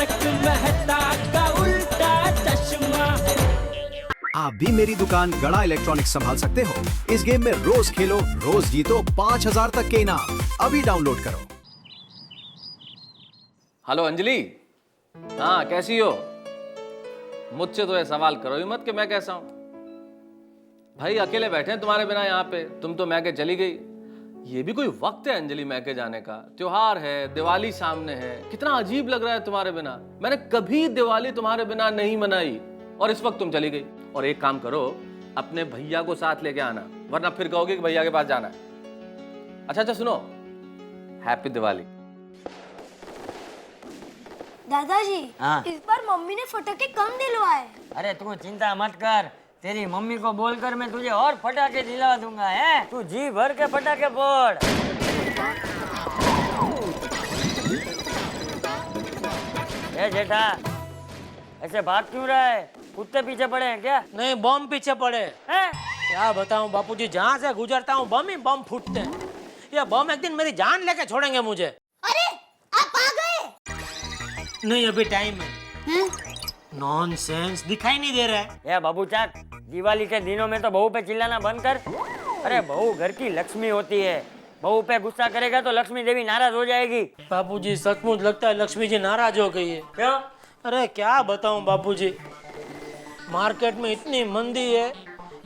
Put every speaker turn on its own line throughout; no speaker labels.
तारक मेहता का उल्टा चश्मा।
आप भी मेरी दुकान गड़ा इलेक्ट्रॉनिक्स संभाल सकते हो। इस गेम में रोज खेलो, रोज जीतो 5000 तक के इनाम। अभी डाउनलोड करो।
हेलो अंजलि, हाँ कैसी हो? मुझसे तो ये सवाल करो ही मत कि मैं कैसा हूं। भाई अकेले बैठे हैं तुम्हारे बिना यहाँ पे, तुम तो मैके चली गई। ये भी कोई वक्त है अंजलि मैके जाने का? त्योहार है, दिवाली सामने है, कितना अजीब लग रहा है तुम्हारे बिना। मैंने कभी दिवाली तुम्हारे बिना नहीं मनाई और इस वक्त तुम चली गई। और एक काम करो, अपने भैया को साथ लेके आना, वरना फिर कहोगे कि भैया के पास जाना है। अच्छा सुनो, हैप्पी दिवाली।
दादाजी,
हाँ?
इस बार मम्मी ने फटाके कम दिलवाए।
अरे तू चिंता मत कर, तेरी मम्मी को बोलकर मैं तुझे और फटाके दिला दूंगा। है तू जी भर के फटाके फोड़। ए जेठा, ऐसे भाग क्यों रहा है? कुत्ते पीछे पड़े हैं क्या?
नहीं, बम पीछे पड़े
हैं?
क्या बताऊं बापूजी, जहाँ से गुजरता हूँ बम ही बम फूटते हैं। ये बम एक दिन मेरी जान लेके छोड़ेंगे मुझे।
अरे आप आ गए?
नहीं, अभी टाइम है। नॉनसेंस, दिखाई नहीं दे रहा है।
ए बाबू चाक, दिवाली के दिनों में तो बहू पे चिल्लाना बंद कर। अरे बहू घर की लक्ष्मी होती है, बहू पे गुस्सा करेगा तो लक्ष्मी देवी नाराज हो जाएगी।
बापूजी सचमुच लगता है लक्ष्मी जी नाराज हो गई है।
क्यों?
अरे क्या बताऊं बापूजी, मार्केट में इतनी मंदी है,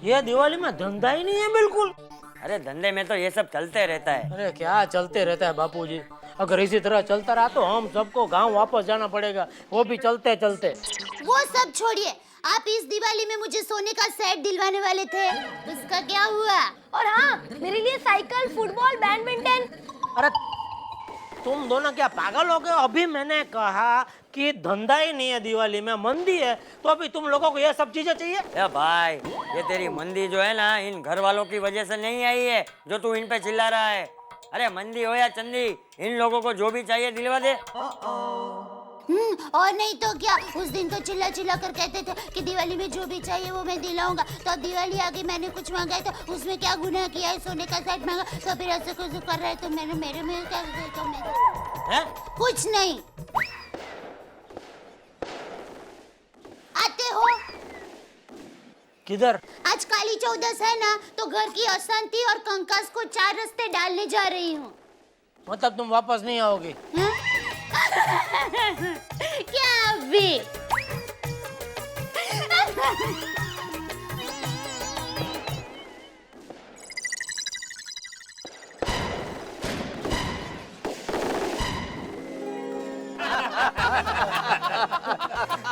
ये दिवाली में धंधा ही नहीं है बिल्कुल।
अरे धंधे में तो ये सब चलते रहता है।
अरे क्या चलते रहता है बापूजी, अगर इसी तरह चलता रहा तो हम सबको गांव वापस जाना पड़ेगा, वो भी चलते चलते।
वो सब छोड़िए, आप इस दिवाली में मुझे सोने का सेट दिलवाने वाले थे, उसका क्या हुआ? और हाँ, मेरे लिए साइकिल, फुटबॉल, बैडमिंटन।
अरे तुम दोनों क्या पागल हो गए? अभी मैंने कहा कि धंधा ही नहीं है, दिवाली में मंदी है, तो अभी तुम लोगों को ये सब चीजें चाहिए?
ए भाई, ये तेरी मंदी जो है ना, इन घर वालों की वजह से नहीं आई है जो तू इन पे चिल्ला रहा है। अरे मंदी हो या चंदी, इन लोगों को जो भी चाहिए दिलवा दे।
और नहीं तो क्या, उस दिन तो चिल्ला चिल्ला कर कहते थे कि दिवाली में जो भी चाहिए वो मैं दिलाऊंगा। तो अब दिवाली आ गई, मैंने कुछ मांगा है तो उसमें क्या गुनाह किया है? सोने का सेट मांगा तो फिर ऐसे कुछ कर रहे तो मैंने मेरे में क्या तो मैं
हैं?
कुछ नहीं। आते हो?
किधर?
आज काली चौदस है ना, तो घर की अशांति और कंकास को 4 रास्ते डालने जा रही हूँ।
मतलब तुम वापस नहीं आओगी?
क्या अभी?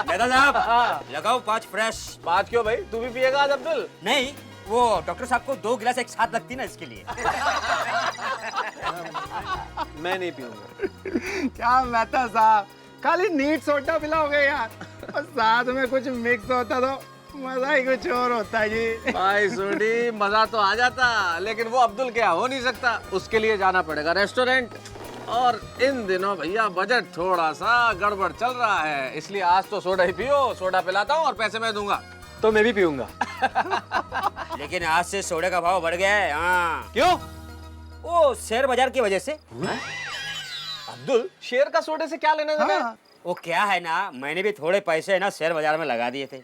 दादा साहब, लगाओ 5 फ्रेश।
5 क्यों भाई, तू भी पिएगा आज अब्दुल?
नहीं, वो डॉक्टर साहब को 2 गिलास एक साथ लगती ना, इसके लिए।
मैं नहीं पीऊंगा।
क्या मेहता साहब, खाली नीट सोडा पिलाओगे यार? और साथ में कुछ मिक्स होता तो मजा ही कुछ और होता जी।
भाई सोडी, मजा तो आ जाता, लेकिन वो अब्दुल क्या हो नहीं सकता, उसके लिए जाना पड़ेगा रेस्टोरेंट। और इन दिनों भैया बजट थोड़ा सा गड़बड़ चल रहा है, इसलिए आज तो सोडा ही पियो। सोडा पिलाता हूँ और पैसे मैं दूंगा।
तो मैं भी पीऊंगा। लेकिन आज से सोडे का भाव बढ़ गया है। हाँ।
क्यों?
वो शेयर बाजार की वजह से।
अब्दुल, शेयर का सोडे से क्या लेना देना?
हाँ।
वो क्या है ना, मैंने भी थोड़े पैसे है ना शेयर बाजार में लगा दिए थे।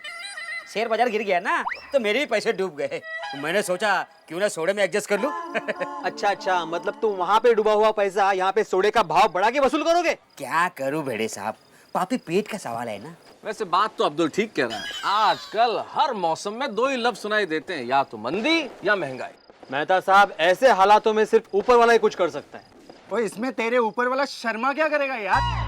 शेयर बाजार गिर गया ना, तो मेरे भी पैसे डूब गए। तो मैंने सोचा क्यों ना सोडे में एडजस्ट कर लूं।
अच्छा, मतलब तुम वहाँ पे डूबा हुआ पैसा यहाँ पे सोडे का भाव बढ़ा के वसूल करोगे?
क्या करूं बेड़े साहब, पापी पेट का सवाल है ना।
वैसे बात तो अब्दुल ठीक कह रहा है, आजकल हर मौसम में 2 ही लफ्ज सुनाई देते हैं, या तो मंदी या महंगाई।
मेहता साहब, ऐसे हालातों में सिर्फ ऊपर वाला ही कुछ कर सकता है।
और इसमें तेरे ऊपर वाला शर्मा क्या करेगा यार?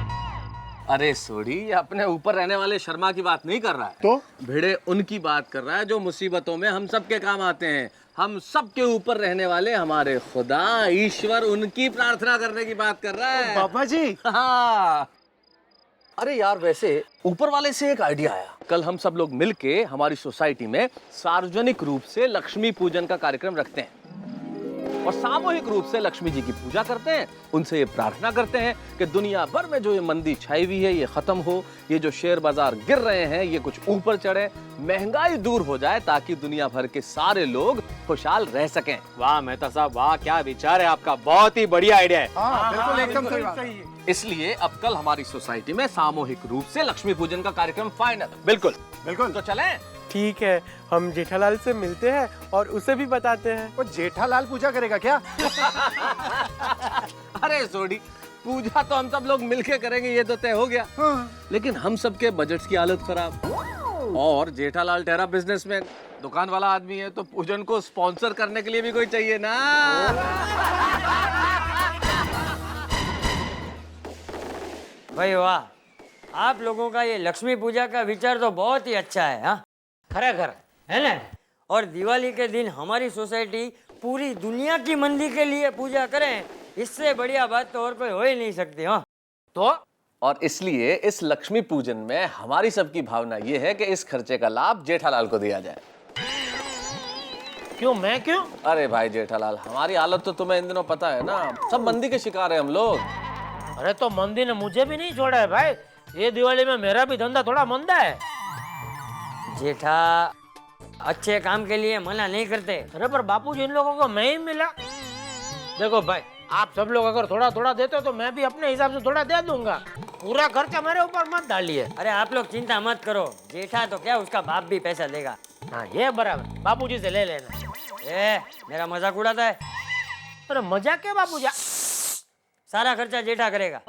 अरे सोडी, अपने ऊपर रहने वाले शर्मा की बात नहीं कर रहा है,
तो
भिड़े उनकी बात कर रहा है जो मुसीबतों में हम सबके काम आते हैं। हम सबके ऊपर रहने वाले हमारे खुदा ईश्वर, उनकी प्रार्थना करने की बात कर रहा है।
पापा जी।
हाँ। अरे यार, वैसे ऊपर वाले से एक आइडिया आया, कल हम सब लोग मिलके हमारी सोसाइटी में सार्वजनिक रूप से लक्ष्मी पूजन का कार्यक्रम रखते हैं। और सामूहिक रूप से लक्ष्मी जी की पूजा करते हैं। उनसे ये प्रार्थना करते हैं कि दुनिया भर में जो ये मंदी छाई हुई है ये खत्म हो, ये जो शेयर बाजार गिर रहे हैं ये कुछ ऊपर चढ़े, महंगाई दूर हो जाए ताकि दुनिया भर के सारे लोग खुशहाल रह सकें।
वाह मेहता साहब, वाह क्या विचार है आपका, बहुत ही बढ़िया आइडिया है।
हाँ बिल्कुल एकदम सही बात है।
इसलिए अब कल हमारी सोसाइटी में सामूहिक रूप से लक्ष्मी पूजन का कार्यक्रम फाइनल।
बिल्कुल
बिल्कुल।
तो चलें?
ठीक है, हम जेठालाल से मिलते हैं और उसे भी बताते हैं।
वो जेठालाल पूजा करेगा क्या?
अरे सोडी, पूजा तो हम सब लोग मिलके करेंगे ये तो तय हो गया।
हाँ।
लेकिन हम सबके बजट की हालत खराब और जेठालाल ठहरा बिजनेसमैन, दुकान वाला आदमी है, तो पूजन को स्पॉन्सर करने के लिए भी कोई चाहिए ना।
भाई वाह, आप लोगों का ये लक्ष्मी पूजा का विचार तो बहुत ही अच्छा है। हाँ
खरेखर है ना।
और दिवाली के दिन हमारी सोसाइटी पूरी दुनिया की मंदी के लिए पूजा करें, इससे बढ़िया बात तो और कोई हो ही नहीं सकती। हाँ
तो और इसलिए इस लक्ष्मी पूजन में हमारी सबकी भावना ये है कि इस खर्चे का लाभ जेठालाल को दिया जाए।
क्यों, मैं क्यों?
अरे भाई जेठालाल, हमारी हालत तो तुम्हें इन दिनों पता है ना, सब मंदी के शिकार है हम लोग।
अरे तो मंदी ने मुझे भी नहीं छोड़ा है भाई, ये दिवाली में मेरा भी धंधा थोड़ा मंदा है।
जेठा अच्छे काम के लिए मना नहीं करते।
अरे पर बापूजी, इन लोगों को मैं ही मिला। देखो भाई, आप सब लोग अगर थोड़ा थोड़ा देते हो तो मैं भी अपने हिसाब से थोड़ा दे दूंगा, पूरा खर्चा मेरे ऊपर मत डालिए।
अरे आप लोग चिंता मत करो, जेठा तो क्या उसका बाप भी पैसा देगा।
हाँ ये बराबर, बापूजी से ले लेना।
मेरा मजाक उड़ाता है।
अरे मजाक क्या बापूजी,
सारा खर्चा जेठा करेगा।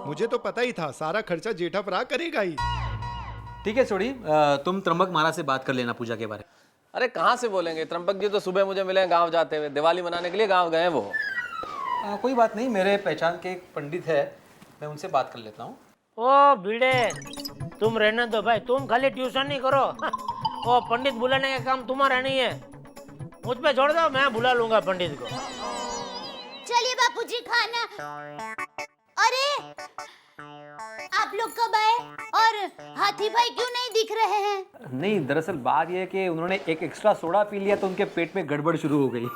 मुझे तो पता ही था सारा खर्चा जेठा भरा करेगा ही।
ठीक है सोडी, तुम त्र्यंबक महाराज से बात कर लेना पूजा के बारे में।
अरे कहाँ से बोलेंगे, त्र्यंबक जी तो सुबह मुझे मिले गांव जाते हुए, दिवाली मनाने के लिए गांव गए वो।
कोई बात नहीं, मेरे पहचान के एक पंडित है, मैं उनसे बात कर लेता हूँ।
ओ भिड़े, तुम रहने दो भाई, तुम खाली ट्यूशन नहीं करो। ओ पंडित बुलाने का काम तुम्हारा नहीं है, मुझ पे छोड़ दो, मैं बुला लूंगा पंडित को।
चलिए बापूजी खाना। अरे आप लोग कब आए और हाथी भाई क्यों नहीं दिख रहे हैं?
नहीं, दरअसल बात यह है कि उन्होंने एक एक्स्ट्रा सोडा पी लिया तो उनके पेट में गड़बड़ शुरू हो गई।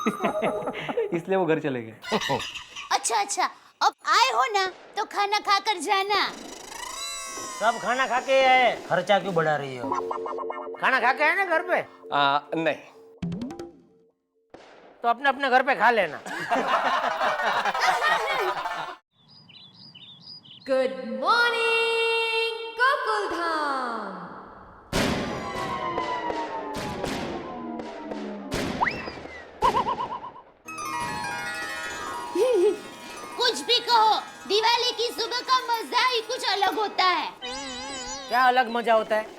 इसलिए वो घर चले गए।
अच्छा अच्छा, अब आए हो ना तो खाना खाकर जाना।
सब खाना खा के आए, खर्चा क्यों बढ़ा रही हो? खाना खा के आए ना घर पे?
नहीं।
तो अपने अपने घर पे खा लेना।
Good morning Gokuldham.
कुछ भी कहो, दिवाली की सुबह का मजा ही कुछ अलग होता है।
क्या अलग मजा होता है?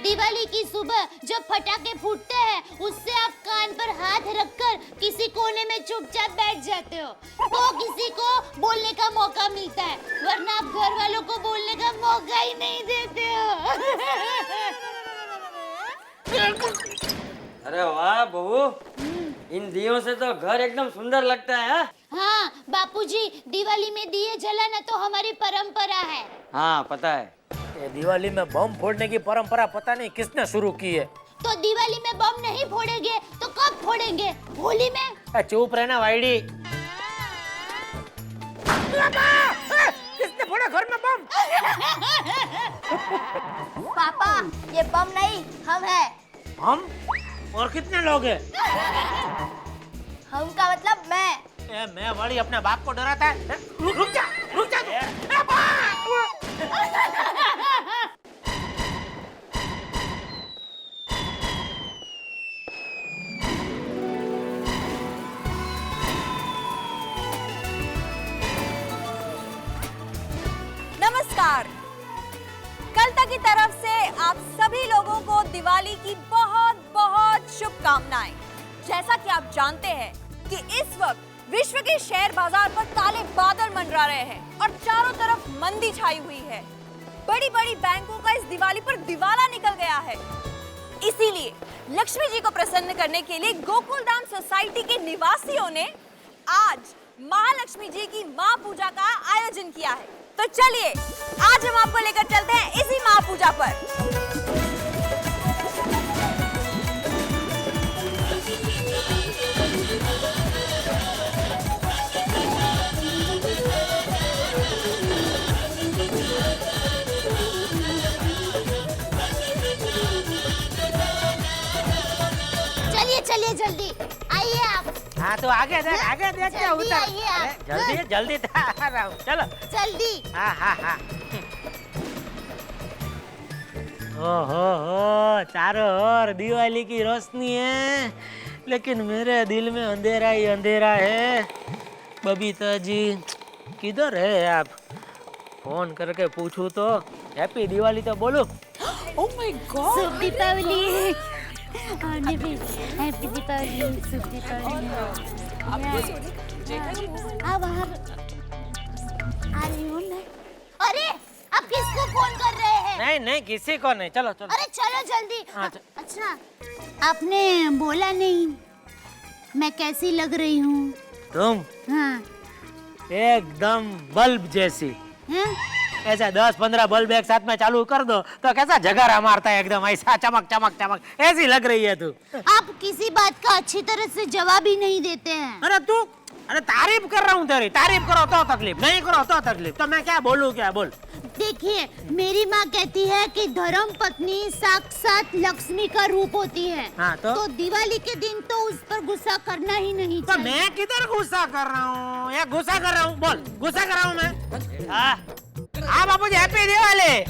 दिवाली की सुबह जब पटाखे फूटते हैं, उससे आप कान पर हाथ रखकर किसी कोने में चुपचाप बैठ जाते हो, तो किसी को बोलने का मौका मिलता है, वरना आप घर वालों को बोलने का मौका ही नहीं देते हो।
अरे वाह बहू, इन दियों से तो घर एकदम सुंदर लगता है।
हाँ बापूजी, दिवाली में दिए जलाना तो हमारी परंपरा है।
हाँ पता है।
ये दिवाली में बम फोड़ने की परंपरा पता नहीं किसने शुरू की है।
तो दिवाली में बम नहीं फोड़ेंगे तो कब फोड़ेंगे? होली में?
चुप रहना वाइडी। किसने फोड़ा घर में बम?
पापा, ये बम नहीं, हम हैं।
हम? और कितने लोग हैं?
हम का मतलब मैं।
मैं वाली अपने बाप को डराता है? रुक जा, रुक जा।
नमस्कार। कलता की तरफ से आप सभी लोगों को दिवाली की बहुत बहुत शुभकामनाएं। जैसा कि आप जानते हैं कि इस वक्त विश्व के शेयर बाजार पर काले बादल मंडरा रहे हैं और चारों तरफ मंदी छाई हुई है। बड़ी बड़ी बैंकों का इस दिवाली पर दिवाला निकल गया है। इसीलिए लक्ष्मी जी को प्रसन्न करने के लिए गोकुलधाम सोसाइटी के निवासियों ने आज महालक्ष्मी जी की मां पूजा का आयोजन किया है। तो चलिए आज हम आपको लेकर चलते हैं इसी मां पूजा पर।
हाँ तो आगे देख के
जल्दी
उतर।
आइए आप।
अरे, जल्दी आ रहा हूँ, चलो।
जल्दी।
हाँ। हो चारों ओर दिवाली की रोशनी है, लेकिन मेरे दिल में अंधेरा ही अंधेरा है। बबीता जी किधर है आप? फोन करके पूछूं तो हैप्पी दिवाली तो बोलूं।
ओह माय गॉड,
शुभ दीपावली। आने भी हैप्पी दीपावली, शुभ दीपावली। अब आ रही हूँ मैं। अरे आप किसको फोन कर रहे हैं?
नहीं किसी को नहीं, चलो।
अरे चलो जल्दी।
हाँ,
अच्छा आपने बोला नहीं मैं कैसी लग रही हूँ?
तुम
हाँ
एकदम बल्ब जैसी।
हैं?
ऐसा 10-15 बल्ब एक साथ में चालू कर दो तो कैसा झगारा मारता है, एकदम ऐसा चमक ऐसी लग रही है तू।
आप किसी बात का अच्छी तरह से जवाब ही नहीं देते हैं।
अरे तारीफ कर रहा हूँ तेरी, तारीफ करो तो तकलीफ, नहीं करो तो तकलीफ, तो मैं क्या बोलूँ, क्या बोल।
देखिए मेरी माँ कहती है कि धर्म पत्नी साक्षात लक्ष्मी का रूप होती है।
हाँ, तो
दिवाली के दिन तो उस पर गुस्सा करना ही नहीं
तो
चाहिए।
मैं किधर गुस्सा कर रहा हूँ या गुस्सा कर रहा हूँ? बोल, गुस्सा कर रहा हूँ मैं? हाँ बाबू जी, हैप्पी दिवाली।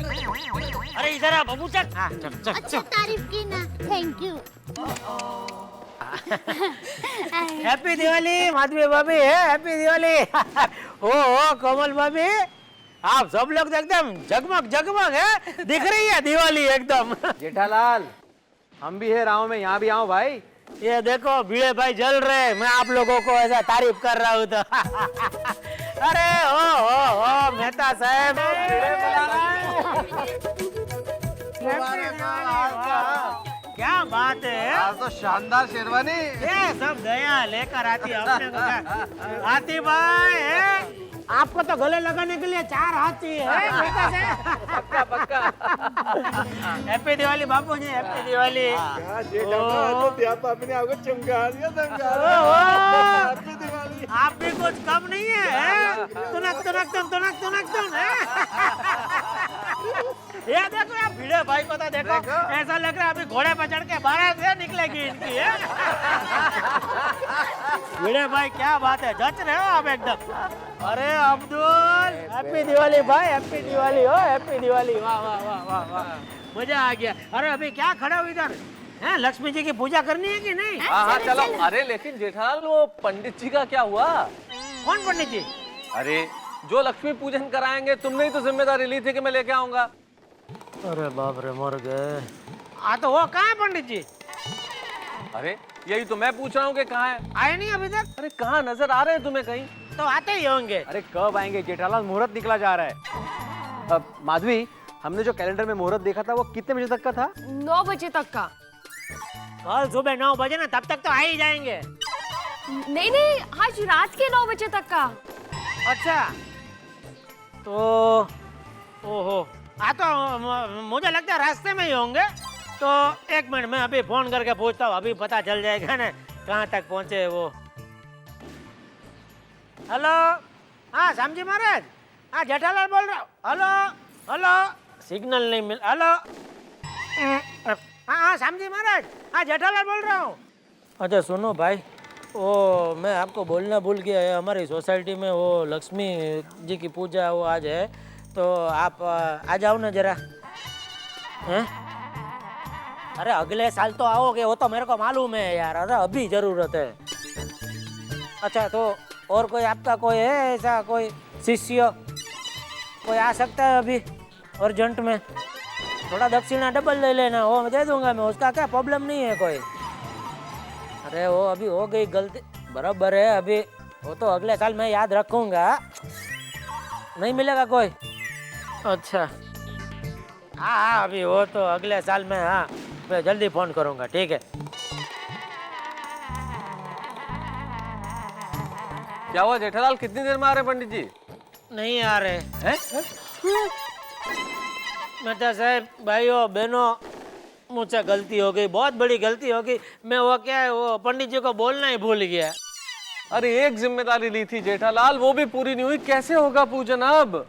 अरे इधर आ बाबू, चल।
अच्छा तारीफ की ना, thank you.
Happy Diwali Madhavi भाभी, हैप्पी दिवाली। ओ कोमल भाभी, आप सब लोग एकदम जगमग है, दिख रही है दिवाली एकदम।
जेठालाल, हम भी है राव में, यहाँ भी आओ भाई।
ये देखो भिड़े भाई जल रहे, मैं आप लोगों को ऐसा तारीफ कर रहा हूँ तो। अरे ओ मेहता साहब, क्या बात है,
तो शानदार शेरवानी।
ये सब दया लेकर आती है अपने को क्या? हाथी भाई है? आपको तो गले लगाने के लिए 4 हाथ चाहिए है? पक्का। हैप्पी दिवाली बापू जी, हैप्पी दिवाली।
आपने आपको चमका दिया, हैप्पी दिवाली।
आप भी कुछ कम नहीं है? तुनक ये देखो यार, भिड़े भाई को तो देखो, ऐसा लग रहा है अभी घोड़े पर चढ़ के बाहर से निकलेगी इनकी है। भिड़े भाई क्या बात है, जच रहे हो आप एकदम। अरे अब्दुल, हैप्पी दिवाली भाई, हैप्पी दिवाली हो, हैप्पी दिवाली। वाह, मजा आ गया। अरे अभी क्या खड़े हो इधर हैं? लक्ष्मी जी की पूजा करनी है कि नहीं?
हाँ चलो। अरे लेकिन जेठालाल, वो पंडित जी का क्या हुआ?
कौन पंडित जी?
अरे जो लक्ष्मी पूजन कराएंगे, तुमने ही तो जिम्मेदारी ली थी कि मैं लेके आऊंगा।
अरे बाप रे, मर गए। तो वो कहाँ है पंडित जी?
अरे यही तो मैं पूछ रहा हूँ कि कहाँ है?
आए नहीं अभी तक?
अरे कहाँ नजर आ रहे हैं तुम्हें कहीं?
तो आते ही होंगे।
अरे कब आएंगे जेठालाल, मुहूर्त निकला जा रहा है। अब माधवी, हमने जो कैलेंडर में मुहूर्त देखा था वो कितने बजे तक का था?
9 बजे तक का।
कल सुबह 9 बजे ना, तब तक तो आ ही जाएंगे।
नहीं, आज रात के 9 बजे तक का।
अच्छा, तो ओहो, तो मुझे लगता है रास्ते में ही होंगे। तो 1 मिनट, मैं अभी फोन करके पूछता हूँ, अभी पता चल जाएगा ना कहाँ तक पहुँचे वो। हेलो, हाँ श्यामजी महाराज, हाँ जेठालाल बोल रहा हूँ। हेलो, सिग्नल नहीं मिल। हेलो, हाँ श्यामजी महाराज, हाँ जेठालाल बोल रहा हूँ। अच्छा सुनो भाई, वो मैं आपको बोलना भूल गया है, हमारी सोसाइटी में वो लक्ष्मी जी की पूजा वो आज है, तो आप आ जाओ ना जरा। हैं? अरे अगले साल तो आओगे, वो तो मेरे को मालूम है यार। अरे अभी जरूरत है। अच्छा, तो और कोई आपका कोई है ऐसा, कोई शिष्य कोई आ सकता है अभी अर्जेंट में? थोड़ा दक्षिणा डबल ले लेना, वो दे दूंगा मैं, उसका क्या प्रॉब्लम नहीं है कोई। अरे वो अभी हो गई गलती, बराबर है, अभी वो तो अगले साल मैं याद रखूंगा। नहीं मिलेगा कोई? अच्छा, हाँ अभी वो तो अगले साल में, हाँ मैं जल्दी फोन करूंगा, ठीक है।
क्या हुआ जेठालाल, कितनी देर में आ रहे पंडित जी?
नहीं आ रहे हैं? मेहता साहब, भाइयों बहनों, मुझसे गलती हो गई, बहुत बड़ी गलती हो गई। मैं वो क्या है, वो पंडित जी को बोलना ही भूल गया।
अरे एक जिम्मेदारी ली थी जेठालाल, वो भी पूरी नहीं हुई, कैसे होगा पूजन अब?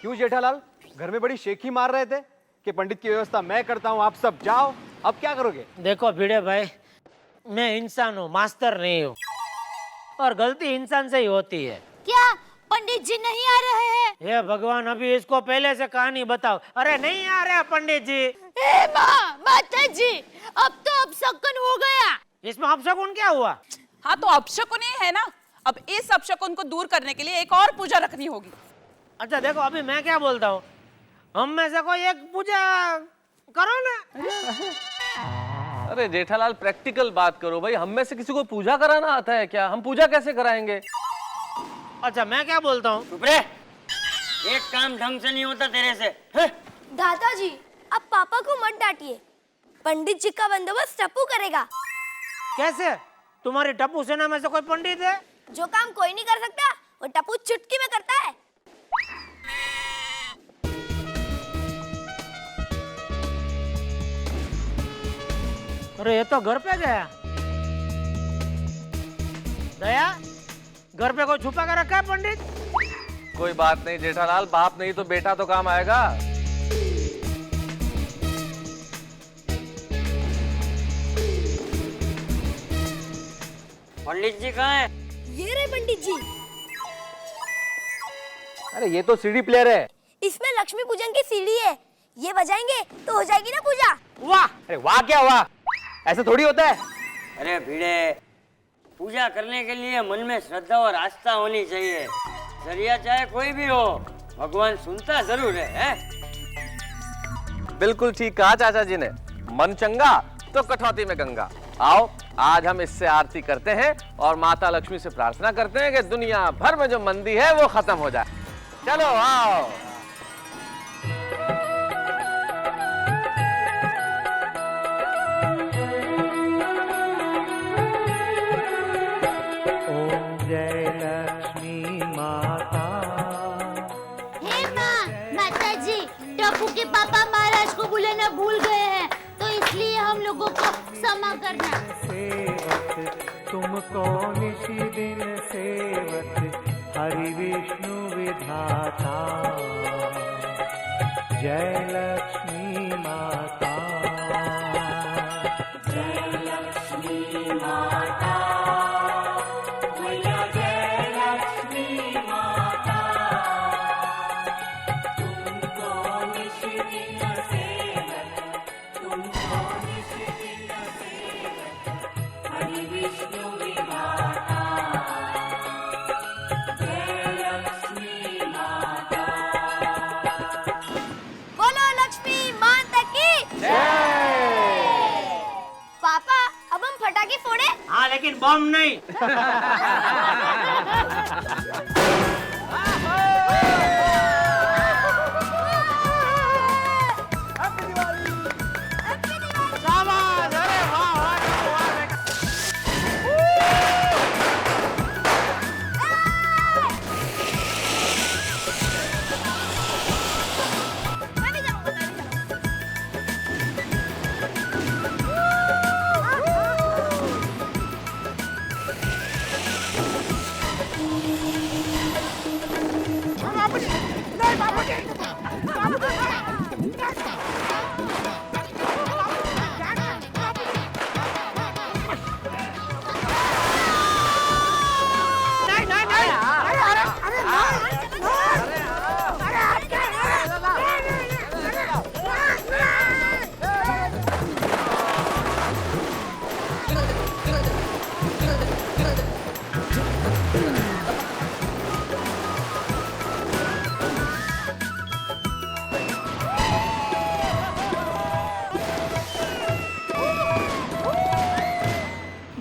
क्यों जेठालाल, घर में बड़ी शेखी मार रहे थे कि पंडित की व्यवस्था मैं करता हूँ, आप सब जाओ। अब क्या करोगे?
देखो भिड़े भाई, मैं इंसान हूँ, मास्टर नहीं हूँ। और गलती इंसान से ही होती है।
क्या पंडित जी नहीं आ रहे हैं?
हे भगवान, अभी इसको पहले से कहानी बताओ। अरे नहीं आ रहे पंडित जी।
ए माँ, माता जी, अब तो अपशकुन हो गया।
इसमें अपशकुन क्या हुआ?
हाँ तो अपशकुन ही है ना। अब इस अपशकुन को दूर करने के लिए एक और पूजा रखनी होगी।
अच्छा देखो, अभी मैं क्या बोलता हूँ, हम में से कोई एक पूजा करो ना।
अरे जेठालाल, प्रैक्टिकल बात करो भाई। हम में से किसी को पूजा कराना आता है क्या? हम पूजा कैसे कराएंगे?
अच्छा मैं क्या बोलता हूँ,
चुप रे, एक काम ढंग से नहीं होता तेरे से।
दादाजी, अब पापा को मत डांटिए। पंडित जी का बंदोबस्त टप्पू करेगा।
कैसे? तुम्हारी टप्पू सेना में से कोई पंडित है?
जो काम कोई नहीं कर सकता वो टप्पू चुटकी में करता है।
अरे ये तो घर पे गया। दया, घर पे कोई छुपा कर रखा है पंडित?
कोई बात नहीं जेठालाल, बाप नहीं तो बेटा तो काम आएगा।
पंडित जी कहाँ है?
ये रहे पंडित जी।
अरे ये तो सीडी प्लेयर है।
इसमें लक्ष्मी पूजन की सीढ़ी है, ये बजाएंगे तो हो जाएगी ना पूजा।
वाह! अरे वाह क्या हुआ? ऐसे थोड़ी होता है।
अरे भिड़े, पूजा करने के लिए मन में श्रद्धा और आस्था होनी चाहिए। जरिया चाहे कोई भी हो, भगवान सुनता जरूर है?
बिल्कुल ठीक कहा चाचा जी ने। मन चंगा तो कटौती में गंगा। आओ आज हम इससे आरती करते हैं और माता लक्ष्मी से प्रार्थना करते हैं कि दुनिया भर में जो मंदी है वो खत्म हो जाए। चलो आओ।
जय लक्ष्मी माता।
हे माँ, माता जी, टप्पू के पापा महाराज को बुलाना भूल गए हैं, तो इसलिए हम लोगों को क्षमा करना।
सेवत तुमको निशि दिन सेवत, हरि विष्णु विधाता। जय लक्ष्मी माता। जय लक्ष्मी माता।
बोलो लक्ष्मी माता की पापा, अब हम पटाखे फोड़े?
हाँ लेकिन बम नहीं। शाबाश, अरे वाह वाह वाह बेटा।
मैं भी जाऊंगा, मैं भी जाऊंगा।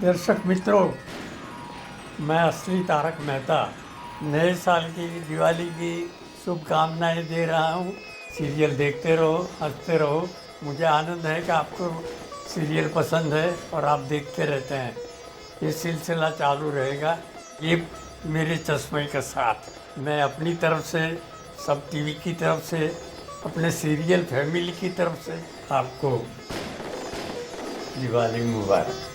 दर्शक मित्रों, मैं असली तारक मेहता नए साल की, दिवाली की शुभकामनाएं दे रहा हूँ। सीरियल देखते रहो, हंसते रहो। मुझे आनंद है कि आपको सीरियल पसंद है और आप देखते रहते हैं। ये सिलसिला चालू रहेगा, ये मेरे चश्मे के साथ। मैं अपनी तरफ से, सब टीवी की तरफ से, अपने सीरियल फैमिली की तरफ से आपको दिवाली मुबारक।